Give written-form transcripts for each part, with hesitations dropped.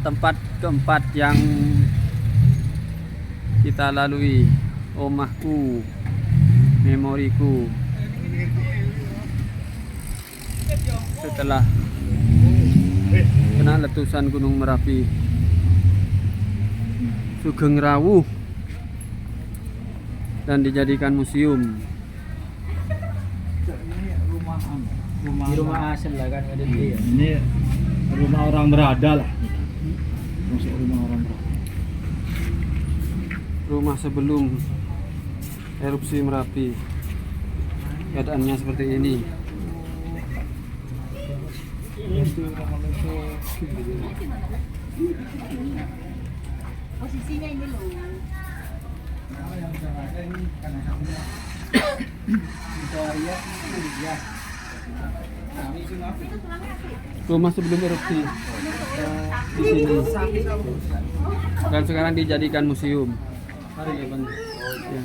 tempat keempat yang kita lalui, omahku, memoriku. Setelah kena letusan Gunung Merapi, Sugeng Rawuh, dan dijadikan museum. Rumah asal lah kan ada dia. Ini rumah orang berada lah. Masuk rumah orang berada. Rumah sebelum erupsi Merapi, keadaannya seperti ini. Posisinya ini loh. Rumah sebelum erupsi di sini, dan sekarang dijadikan museum. Mari ya, Bang. Ya.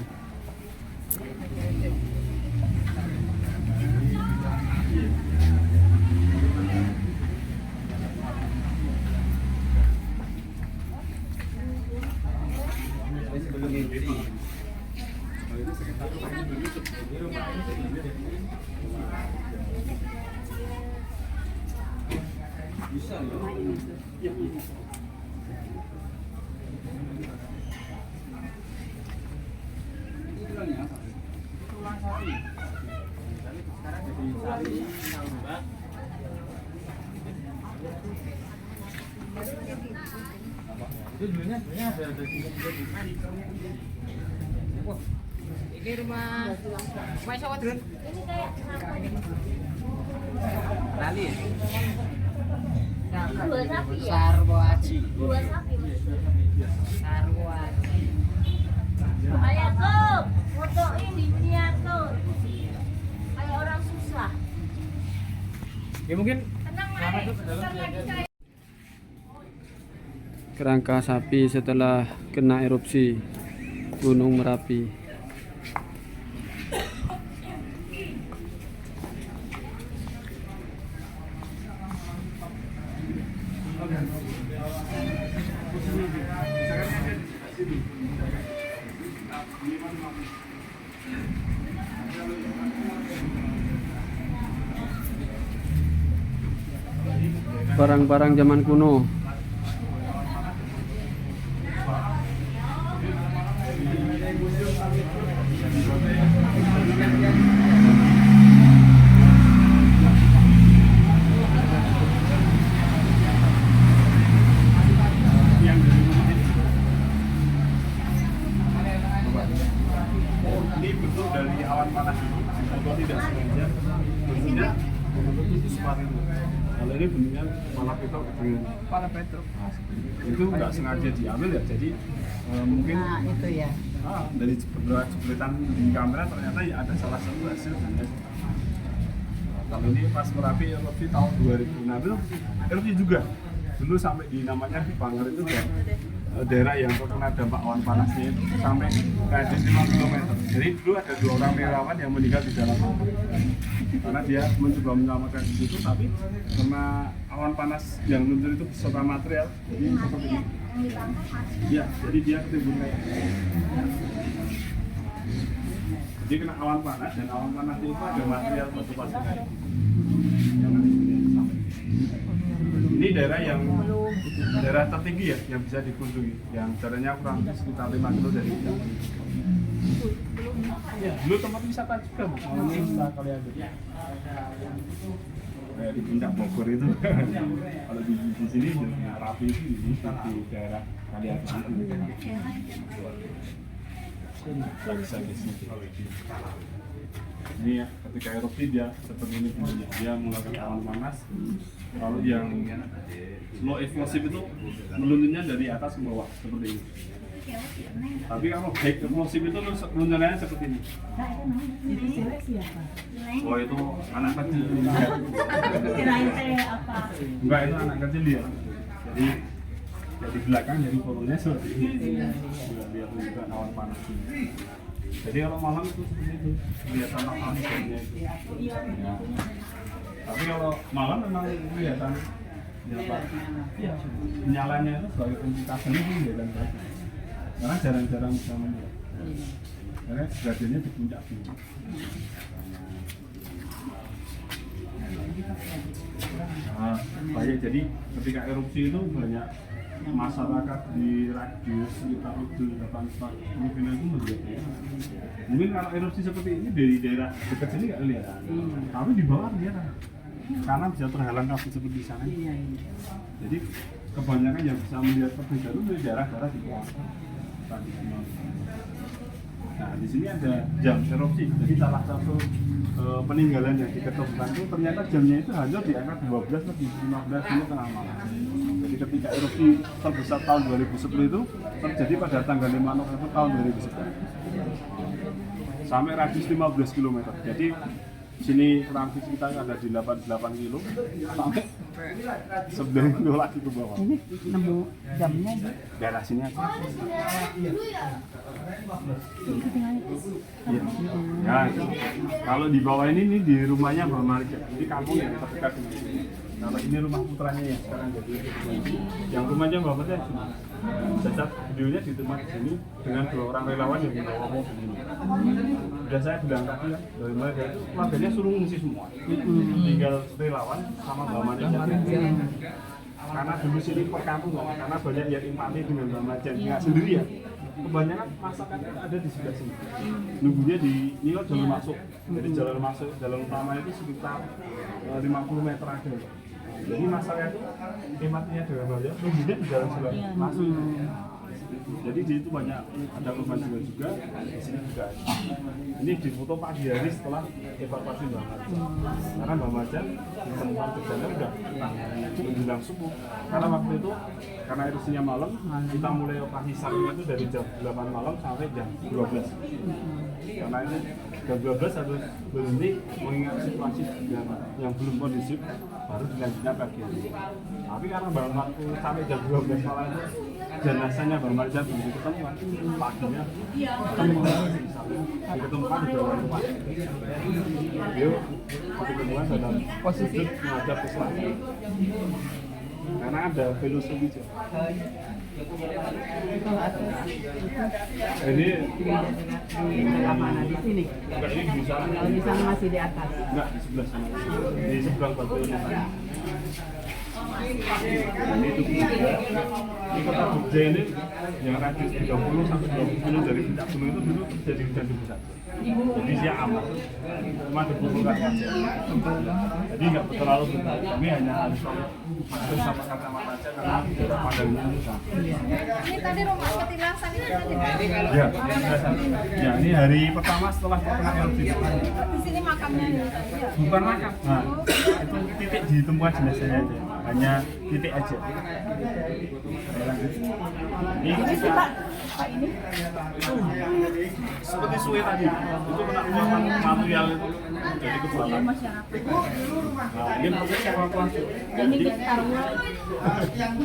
Ini rumah sawah Drun. Ini kayak Lali. dua sapi ya? Sarwoaji. Dua sapi. Sarwoaji. Ayo tuh, fotoin di miniatur. Kayak orang susah. Ya mungkin Tenang, Mare. Bentar lagi saya. Kerangka sapi setelah kena erupsi Gunung Merapi. Barang-barang zaman kuno. Ini bentuk dari awan panas atau tidak sengaja bentuknya membentuk seperti itu. Kalau ini bentuknya malah petruk dengan para petruk. Itu nggak sengaja diambil ya, jadi mungkin itu ya. dari beberapa jepretan di kamera ternyata ya ada salah satu hasil dari kalau ini pas Merapi erupsi tahun 2016 erupsi juga dulu sampai di namanya di Panger itu ya, daerah yang terkena dampak awan panasnya itu sampai radius 5 km. Jadi dulu ada 2 orang relawan yang meninggal di dalam awan karena dia mencoba menyelamatkan di situ, tapi karena awan panas yang muncul itu beserta material, jadi seperti ini. Ya, jadi dia ketimbun kayak jadi kena awan panas, dan awan panas itu ada material batu-batu. Ini daerah yang daerah tertinggi ya yang bisa dikunjungi, yang jaraknya kurang sekitar 5 km dari kita. Ya, dulu tempat wisata juga, namanya wisata Kaliager. Kayak di puncak Bogor itu. Kalau di sini di Merapi itu di daerah Kaliager itu. Bisa di sini. Ini ya, ketika erupsi dia seperti ini bentuknya. Dia mengeluarkan awan panas. Lalu yang low explosive itu meluncurnya dari atas ke bawah seperti ini. Tapi kalau high explosive itu meluncurnya seperti ini. Oh, itu anak kecil. Kirain teh apa? Enggak, itu anak kecil dia. Jadi di belakang jadi fotonya seperti ini. Biar menunjukkan awan panas ini. Jadi kalau malam itu seperti itu, kelihatan awan-awannya itu. Ya. Tapi kalau malam memang kelihatan Iya, nyalanya itu sebagai kunci kabel itu ya kan, karena jarang-jarang bisa melihat. Karena gradiennya di puncak tinggi. Nah, banyak jadi ketika erupsi itu banyak masyarakat di radius sekitar 7-8 km itu melihat. Mungkin kalau erupsi seperti ini dari daerah dekat sini nggak lihat, tapi di bawah lihat karena bisa terhalang kabut seperti di sana. Jadi kebanyakan yang bisa melihat perbedaan itu dari daerah-daerah di bawah. Nah, di sini ada jam erupsi. Jadi salah satu peninggalan yang diketemukan itu ternyata jamnya itu hanya di angka 12 lebih 15 menit tengah malam. Jadi ketika erupsi terbesar tahun 2010 itu terjadi pada tanggal 5 November tahun 2010 sampai radius 15 km. Jadi sini kurang lebih kita ada di 88 kilo sampai 9 kilo lagi ke bawah. Ini nemu jamnya di Daerah sini aja. Iya. Ya, kalau di bawah ini di rumahnya Mbak Marja. Ini kampung yang terdekat ini. Kalau ini rumah putranya ya sekarang jadi. Yang rumahnya Mbak Marja sini. Cacat videonya di tempat sini dengan 2 orang relawan yang membawa mobil ini. Sudah saya bilang tadi ya, dari mereka itu keluarganya suruh ngungsi semua. Tinggal relawan sama Mbak Marja. Karena dulu sini perkampungan, karena banyak yang empati dengan Mbak Marja nggak sendiri ya. Kebanyakan masakan ada di sebelah sini. Nunggunya di ini kan jalan masuk. Jadi jalan masuk, jalan utama itu sekitar 50 meter ada. Jadi masalahnya itu empatinya dengan Mbak Marja, nunggunya di jalan sebelah masuk. Jadi di situ banyak ada korban jiwa juga, di sini juga ada. Ini difoto pagi hari setelah evakuasi Mbak Marja. Karena Mbak Marja ditemukan terjadi udah menjelang subuh. Karena waktu itu karena erupsinya malam, kita mulai operasi SAR itu dari jam 8 malam sampai jam 12. Karena ini jam 12 harus berhenti mengingat situasi yang belum kondusif, baru dilanjutkan pagi hari. Tapi karena waktu sampai jam 12 malam itu jenazahnya Mbak Marja belum ditemukan, paginya ditemukan di bawah rumah. Beliau ditemukan dalam posisi menghadap ke selatan. Karena ada filosofi juga. Ini mana di sini? enggak ini di sana. Kalau di sana masih di atas. Enggak di sebelah sana. Di seberang batu ini. Ini itu juga. Di kota Jogja ini yang radius 30 sampai 20 km dari puncak gunung itu dulu terjadi hujan besar. Jadi dia aman. Cuma dibutuhkan saja. Jadi nggak terlalu besar. Kami hanya harus masuk sama kacamata saja karena jarak pandangnya susah. Ini tadi rumah petilasan ini tadi. Ya, ya ini hari pertama setelah terkena erupsi. Di sini makamnya ini. Bukan makam. Nah, itu titik ditemukan jenazahnya aja. Hanya titik aja. Ini Ini Pak ini seperti suwe tadi. Itu kena luapan material itu jadi kebakaran. Nah, ini proses evakuasi. ini kita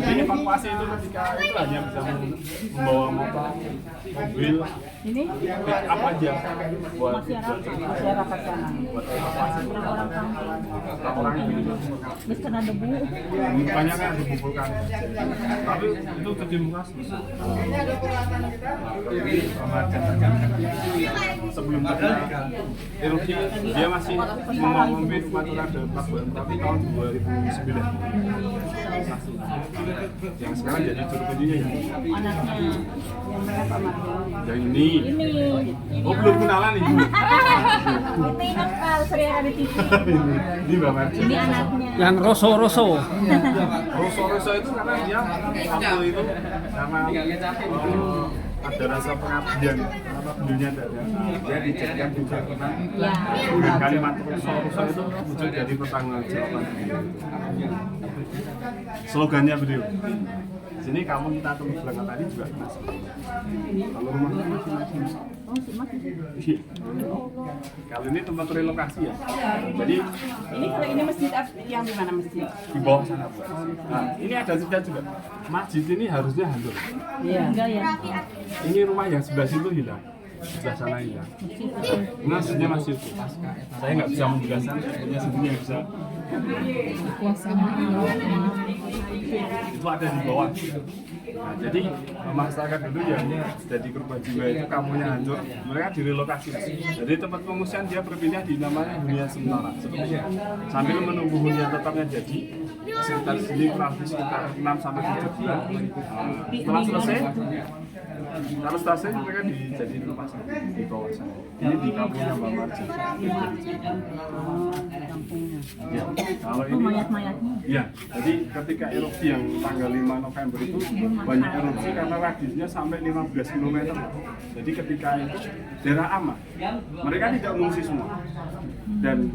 Jadi evakuasi itu ketika itu hanya bisa membawa motor, mobil, ini apa aja buat masyarakat sana. buat evakuasi. Orang kampung. Orang ini Terus kena debu. banyak kan dikumpulkan. Tapi itu terjadi selesai. Sebelum terjadi erupsi dia masih memimpin upacara Pelabuhan Merapi tahun 2009. Yang sekarang jadi juru kunjungnya ya. Anaknya yang berapa Marjo? Yang ini. Oh belum kenalan ibu. Itu ingat sering ada di TV. Ini Mbak Marji. Ini anaknya. Yang roso-roso. Roso-roso itu karena dia waktu itu karena ada rasa pengabdian karena beliaunya ada dia dijadikan juga pernah dengan kalimat roso-roso itu muncul dari pertanggungjawaban slogannya beliau. Sini kamu kita temu belakang tadi juga masih. Kalau rumahnya masih. Oh, si Mas. Iya. Kalau ini tempat relokasi ya. Jadi Ini kalau ini masjid yang di mana masjid? di bawah sana Bu. Nah, ini ada cerita juga. Masjid ini harusnya hancur. Iya. Enggak ya. Ini rumah yang sebelah situ hilang. Sebelah sana hilang. Masjidnya masih utuh. Saya nggak bisa menjelaskan, punya sendiri yang bisa. itu ada di bawah. Nah, jadi masyarakat dulu yang jadi korban jiwa itu kampungnya hancur, mereka direlokasi. Jadi tempat pengungsian dia berpindah di namanya hunian sementara sebetulnya. Sambil menunggu hunian tetapnya jadi sekitar sini kurang lebih sekitar 6 sampai 7 bulan. Setelah selesai, kalau selesai mereka dijadiin rumah sakit di bawah sana. Ini di kampungnya Mbak Marji. Ya, kalau ini mayat-mayatnya. ya, jadi ketika erupsi yang tanggal 5 November itu banyak erupsi karena radiusnya sampai 15 km. Jadi ketika itu daerah aman, mereka tidak mengungsi semua. Dan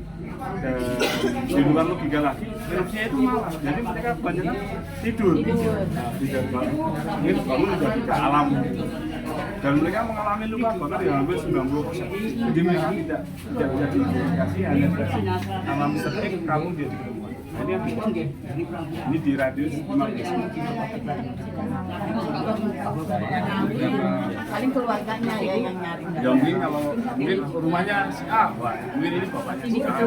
di luar logika lagi, erupsinya itu malam. Jadi mereka kebanyakan tidur. Nah, tidak bangun. Ini bangun sudah tidak alam. Dan mereka mengalami luka bakar yang hampir 90%. Jadi mereka tidak bisa diidentifikasi, hanya dikasih nama Mr. X, kamu dia diketemukan. Nah, ini yang ini di radius 15 km. Paling keluarganya ya yang nyari. Ya mungkin kalau mungkin rumahnya si A, wah mungkin ini bapaknya si A.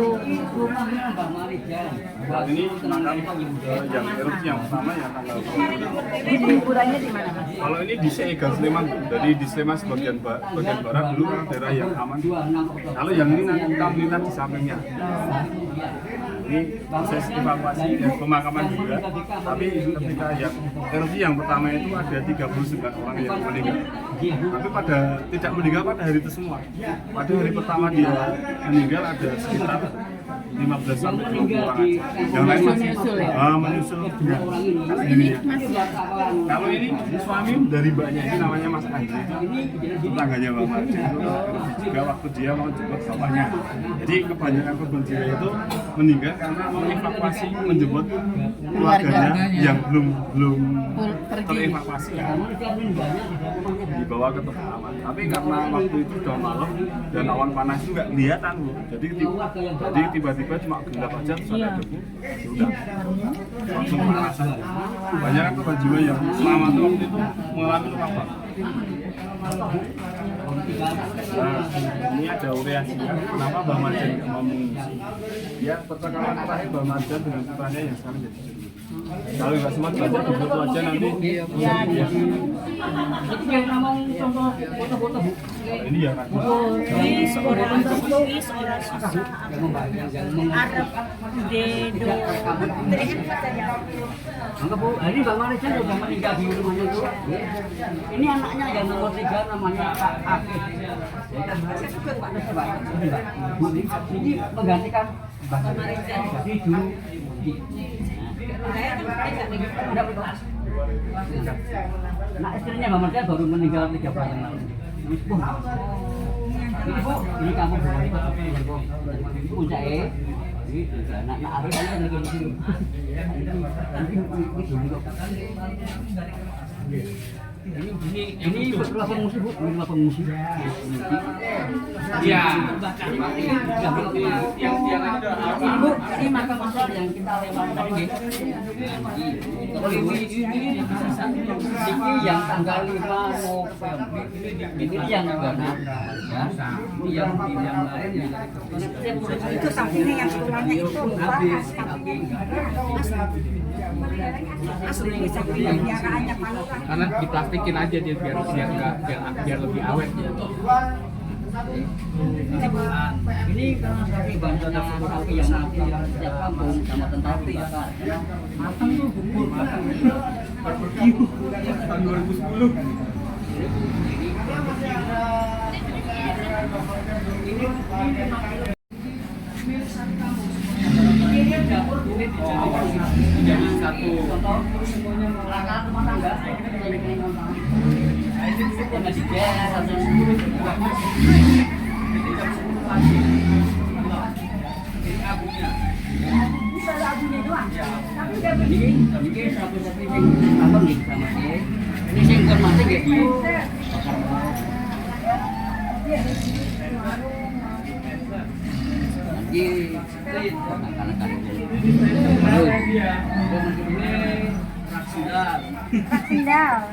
Nah, ini makam yang erupsi yang pertama yang tanggal 20. Ini liburannya di mana Mas? Kalau ini di Seigal Sleman, jadi di Sleman sebagian barat dulu kan daerah yang aman. Kalau yang ini nanti kita melihat di sampingnya. Ini proses evakuasi dan pemakaman juga. Tapi ketika yang erupsi yang pertama itu ada 39 orang yang meninggal. Tapi tidak meninggal pada hari itu semua. Pada hari pertama dia meninggal ada sekitar 15 sampai 20 orang aja. Yang lain masih menyusul dengan sendirinya. Kalau ini suami dari mbaknya ini namanya Mas Andri, itu tetangganya Bang Marji. Juga waktu dia mau jemput bapaknya. Jadi kebanyakan korban jiwa itu meninggal karena mau evakuasi menjemput keluarganya yang belum terevakuasi ya. Dibawa ke tempat aman. Tapi karena waktu itu udah malam dan awan panas itu nggak kelihatan loh. Jadi tiba-tiba cuma gelap aja terus ada debu, sudah langsung panas aja. Banyak kan korban jiwa yang selamat waktu itu mengalami luka bakar. Nah, ini ada ureasinya. Kenapa Mbak Marjan nggak mau mengungsi? Ya percakapan terakhir Mbak Marjan dengan putranya yang sekarang jadi juru. Kalau nggak sempat baca di foto aja nanti. Ya. Ini ya kan. Ini seorang susu Arab Dedo. Enggak Bu, ini Bang Marjan sudah meninggal di rumahnya itu. Ini anaknya yang nomor 3 namanya Pak Akif. Ini menggantikan Bang Marjan. Jadi dulu nah istrinya Bang Marjan baru meninggal 3 bulan yang lalu. Ini Bu, ini kamu boleh ini puncaknya. Nak Arif aja lagi di sini. Ini beberapa pengungsi Bu, beberapa pengungsi. Iya. Yang ini Bu, ini makam masal yang kita lewat tadi. Ini yang tanggal 5 November. Ini yang benar. Ya. Ini yang lain. Itu sampingnya yang sebelahnya itu habis. Asli samping yang biaraannya palukan. Karena diplastikin aja dia biar lebih awet ya. Ini karena dari bantuan api yang setiap kampung sama tentara ya Pak. Matang tuh bubur matang. Tahun 2010. Jadi satu ini sih informasi kayak gini. Sindal.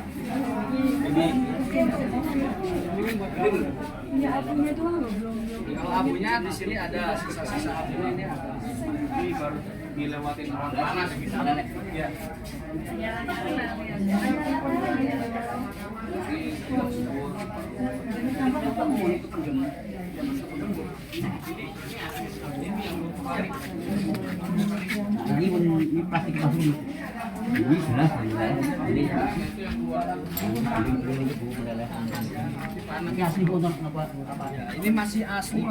kalau abunya di sini ada sisa-sisa abunya ini ada. Ini baru dilewatin orang panas misalnya nih. Iya. Ini plastik langsung ini jelas ini ini asli untuk apa? Ini masih asli,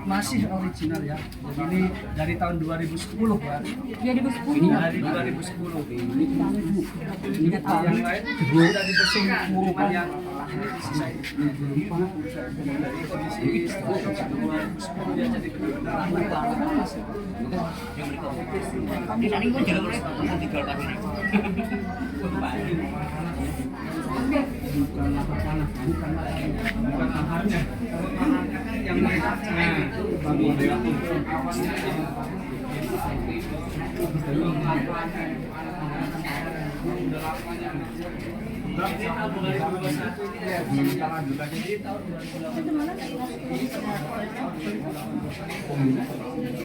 masih original ya. Jadi ini dari tahun 2010 Pak. Ini Dari 2010. ini kan Yang lain sudah dibersih cuma yang ini disisain. Dari kondisi setelah 2010 dia jadi benar-benar mas. ini tadi pun jalan terus dijual pagi ini. Bukan lahannya. Lahannya kan yang mereka cek itu baru Kita lanjut lagi di tahun 2018.